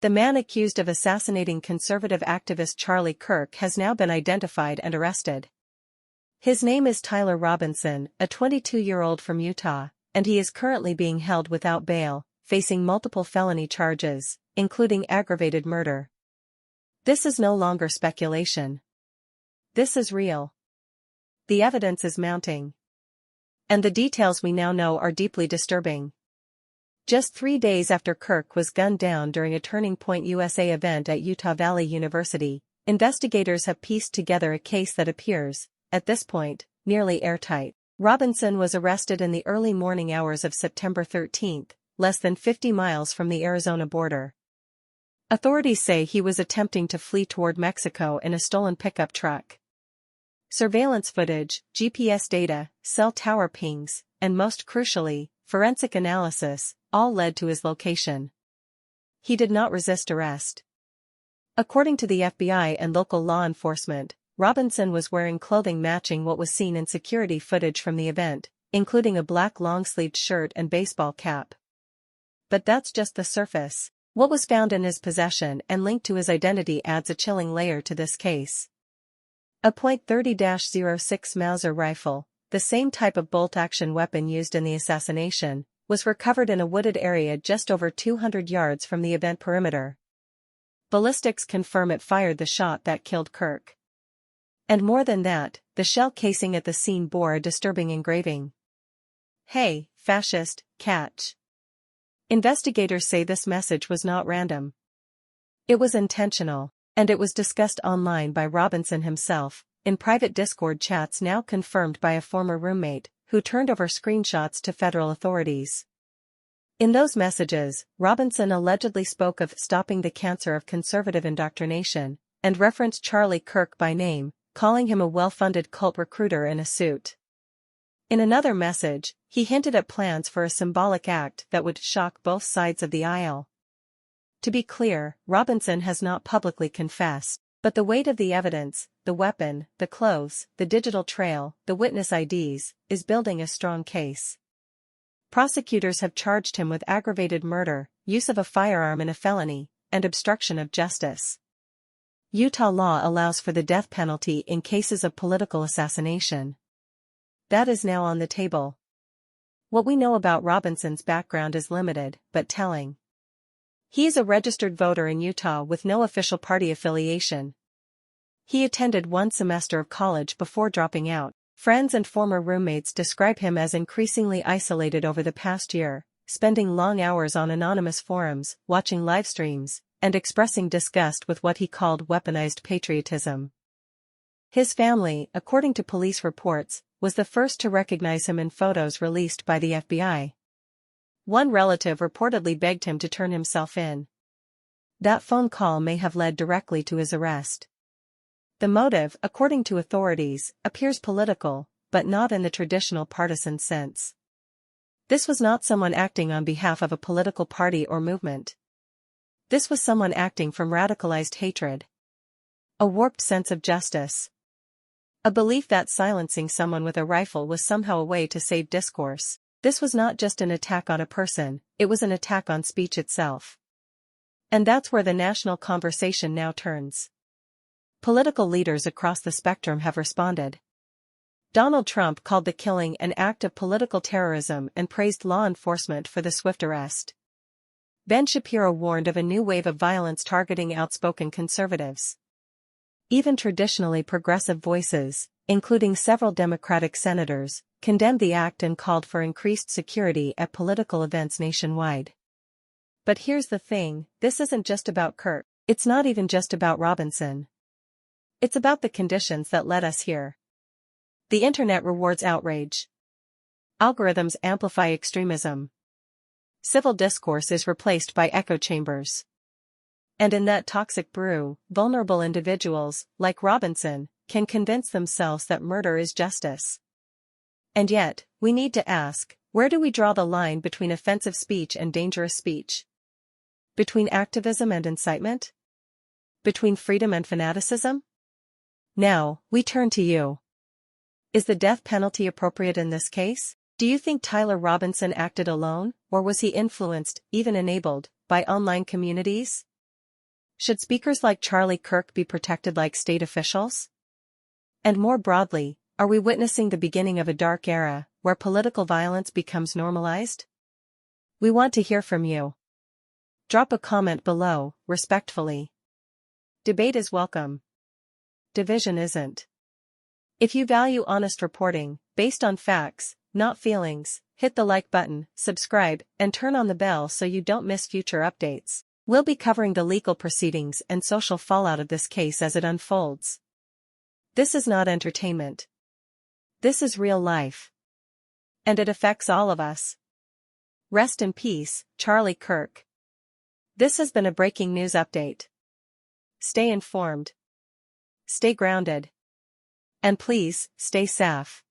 The man accused of assassinating conservative activist Charlie Kirk has now been identified and arrested. His name is Tyler Robinson, a 22-year-old from Utah, and he is currently being held without bail, facing multiple felony charges, including aggravated murder. This is no longer speculation. This is real. The evidence is mounting. And the details we now know are deeply disturbing. Just 3 days after Kirk was gunned down during a Turning Point USA event at Utah Valley University, investigators have pieced together a case that appears, at this point, nearly airtight. Robinson was arrested in the early morning hours of September 13, less than 50 miles from the Arizona border. Authorities say he was attempting to flee toward Mexico in a stolen pickup truck. Surveillance footage, GPS data, cell tower pings, and most crucially, forensic analysis, all led to his location. He did not resist arrest. According to the FBI and local law enforcement, Robinson was wearing clothing matching what was seen in security footage from the event, including a black long-sleeved shirt and baseball cap. But that's just the surface. What was found in his possession and linked to his identity adds a chilling layer to this case. A .30-06 Mauser rifle, the same type of bolt-action weapon used in the assassination, was recovered in a wooded area just over 200 yards from the event perimeter. Ballistics confirm it fired the shot that killed Kirk. And more than that, the shell casing at the scene bore a disturbing engraving. "Hey, fascist, catch." Investigators say this message was not random. It was intentional, and it was discussed online by Robinson himself, in private Discord chats now confirmed by a former roommate, who turned over screenshots to federal authorities. In those messages, Robinson allegedly spoke of stopping the cancer of conservative indoctrination, and referenced Charlie Kirk by name, calling him a well-funded cult recruiter in a suit. In another message, he hinted at plans for a symbolic act that would shock both sides of the aisle. To be clear, Robinson has not publicly confessed, but the weight of the evidence, the weapon, the clothes, the digital trail, the witness IDs, is building a strong case. Prosecutors have charged him with aggravated murder, use of a firearm in a felony, and obstruction of justice. Utah law allows for the death penalty in cases of political assassination. That is now on the table. What we know about Robinson's background is limited, but telling. He is a registered voter in Utah with no official party affiliation. He attended one semester of college before dropping out. Friends and former roommates describe him as increasingly isolated over the past year, spending long hours on anonymous forums, watching live streams, and expressing disgust with what he called weaponized patriotism. His family, according to police reports, was the first to recognize him in photos released by the FBI. One relative reportedly begged him to turn himself in. That phone call may have led directly to his arrest. The motive, according to authorities, appears political, but not in the traditional partisan sense. This was not someone acting on behalf of a political party or movement. This was someone acting from radicalized hatred. A warped sense of justice. A belief that silencing someone with a rifle was somehow a way to save discourse. This was not just an attack on a person, it was an attack on speech itself. And that's where the national conversation now turns. Political leaders across the spectrum have responded. Donald Trump called the killing an act of political terrorism and praised law enforcement for the swift arrest. Ben Shapiro warned of a new wave of violence targeting outspoken conservatives. Even traditionally progressive voices, including several Democratic senators, condemned the act and called for increased security at political events nationwide. But here's the thing, this isn't just about Kirk. It's not even just about Robinson. It's about the conditions that led us here. The internet rewards outrage. Algorithms amplify extremism. Civil discourse is replaced by echo chambers. And in that toxic brew, vulnerable individuals, like Robinson, can convince themselves that murder is justice. And yet, we need to ask, where do we draw the line between offensive speech and dangerous speech? Between activism and incitement? Between freedom and fanaticism? Now, we turn to you. Is the death penalty appropriate in this case? Do you think Tyler Robinson acted alone, or was he influenced, even enabled, by online communities? Should speakers like Charlie Kirk be protected like state officials? And more broadly, are we witnessing the beginning of a dark era, where political violence becomes normalized? We want to hear from you. Drop a comment below, respectfully. Debate is welcome. Division isn't. If you value honest reporting, based on facts, not feelings, hit the like button, subscribe, and turn on the bell so you don't miss future updates. We'll be covering the legal proceedings and social fallout of this case as it unfolds. This is not entertainment. This is real life. And it affects all of us. Rest in peace, Charlie Kirk. This has been a breaking news update. Stay informed. Stay grounded. And please, stay safe.